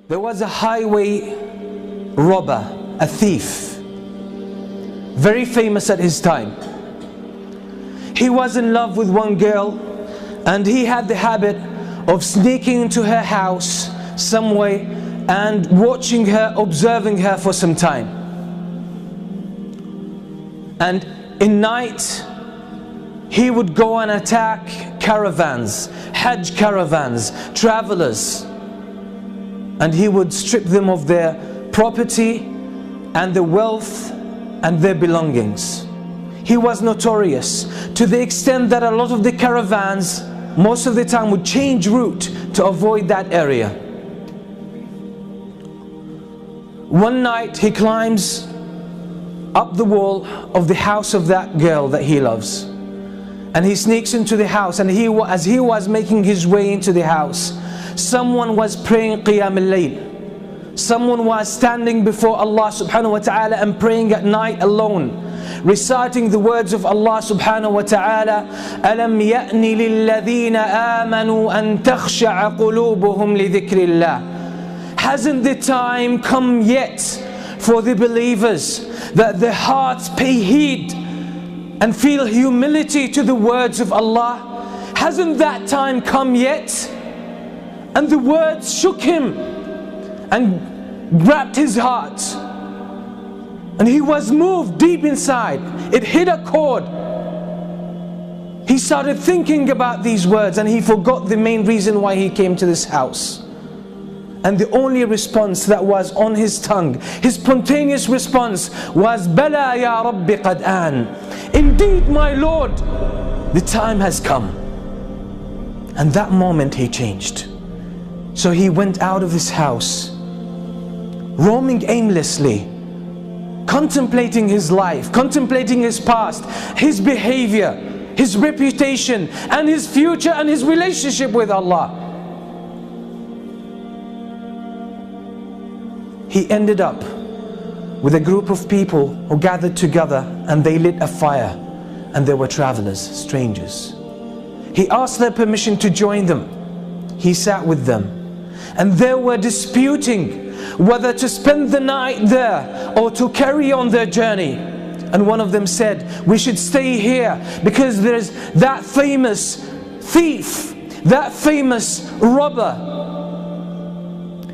There was a highway robber, a thief, very famous at his time. He was in love with one girl, and he had the habit of sneaking into her house some way and watching her, observing her for some time. And in night, he would go and attack caravans, Hajj caravans, travelers, and he would strip them of their property and their wealth and their belongings. He was notorious to the extent that a lot of the caravans most of the time would change route to avoid that area. One night he climbs up the wall of the house of that girl that he loves, and he sneaks into the house, and as he was making his way into the house, someone was praying Qiyam al-Layl. Someone was standing before Allah subhanahu wa ta'ala and praying at night alone, reciting the words of Allah subhanahu wa ta'ala, أَلَمْ يَأْنِ لِلَّذِينَ آمَنُوا أَن تَخْشَعَ قُلُوبُهُمْ لِذِكْرِ اللَّهِ. Hasn't the time come yet for the believers that their hearts pay heed and feel humility to the words of Allah? Hasn't that time come yet? And the words shook him and grabbed his heart, and he was moved deep inside. It hit a chord. He started thinking about these words, and he forgot the main reason why he came to this house. And the only response that was on his tongue, his spontaneous response, was Bala ya Rabbi qad an. Indeed, my Lord, the time has come. And that moment he changed. So he went out of his house, roaming aimlessly, contemplating his life, contemplating his past, his behavior, his reputation, and his future, and his relationship with Allah. He ended up with a group of people who gathered together, and they lit a fire, and there were travelers, strangers. He asked their permission to join them. He sat with them, and they were disputing whether to spend the night there or to carry on their journey. And one of them said, we should stay here because there's that famous thief, that famous robber.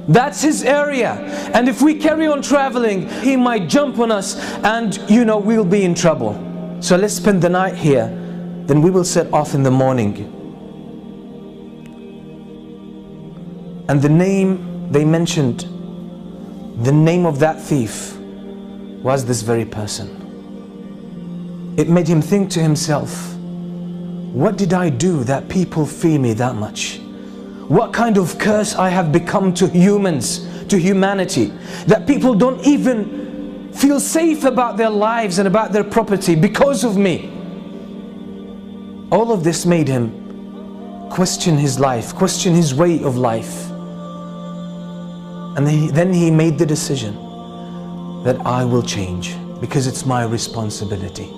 That's his area, and if we carry on traveling, he might jump on us, and we'll be in trouble. So let's spend the night here, then we will set off in the morning. And the name they mentioned, the name of that thief, was this very person. It made him think to himself, what did I do that people fear me that much? What kind of curse I have become to humans, to humanity, that people don't even feel safe about their lives and about their property because of me. All of this made him question his life, question his way of life. And then he made the decision that I will change, because it's my responsibility.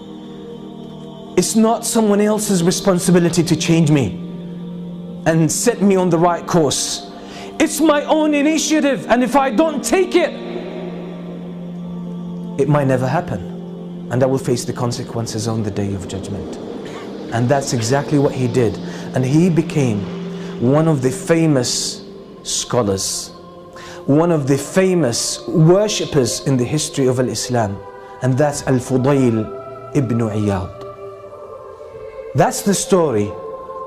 It's not someone else's responsibility to change me and set me on the right course. It's my own initiative, and if I don't take it, it might never happen, and I will face the consequences on the day of judgment. And that's exactly what he did, and he became one of the famous scholars, one of the famous worshippers in the history of Islam, and that's Al-Fudayl ibn Iyad. That's the story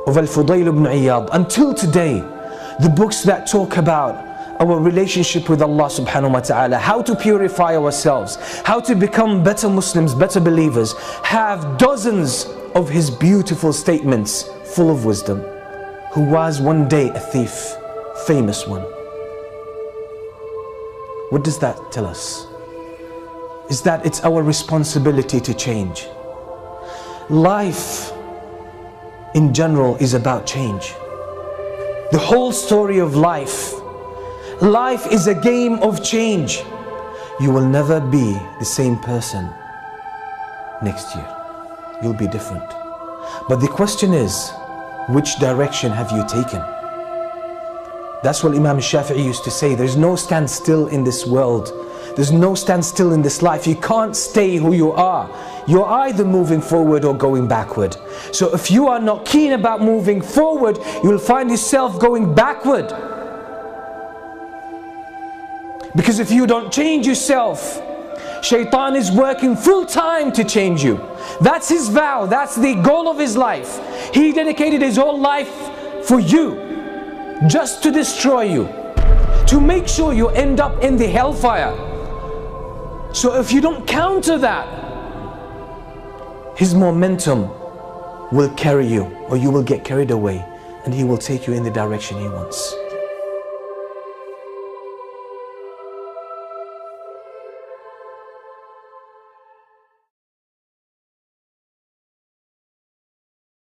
of Al-Fudayl ibn Iyad. Until today, the books that talk about our relationship with Allah subhanahu wa ta'ala, how to purify ourselves, how to become better Muslims, better believers, have dozens of his beautiful statements full of wisdom. Who was one day a thief, famous one. What does that tell us? Is that it's our responsibility to change. Life in general is about change. The whole story of life is a game of change. You will never be the same person next year. You'll be different. But the question is, which direction have you taken? That's what Imam Shafi'i used to say. There's no standstill in this world. There's no standstill in this life. You can't stay who you are. You're either moving forward or going backward. So if you are not keen about moving forward, you'll find yourself going backward. Because if you don't change yourself, Shaitan is working full time to change you. That's his vow. That's the goal of his life. He dedicated his whole life for you, just to destroy you, to make sure you end up in the hellfire. So if you don't counter that, his momentum will carry you, or you will get carried away, and he will take you in the direction he wants.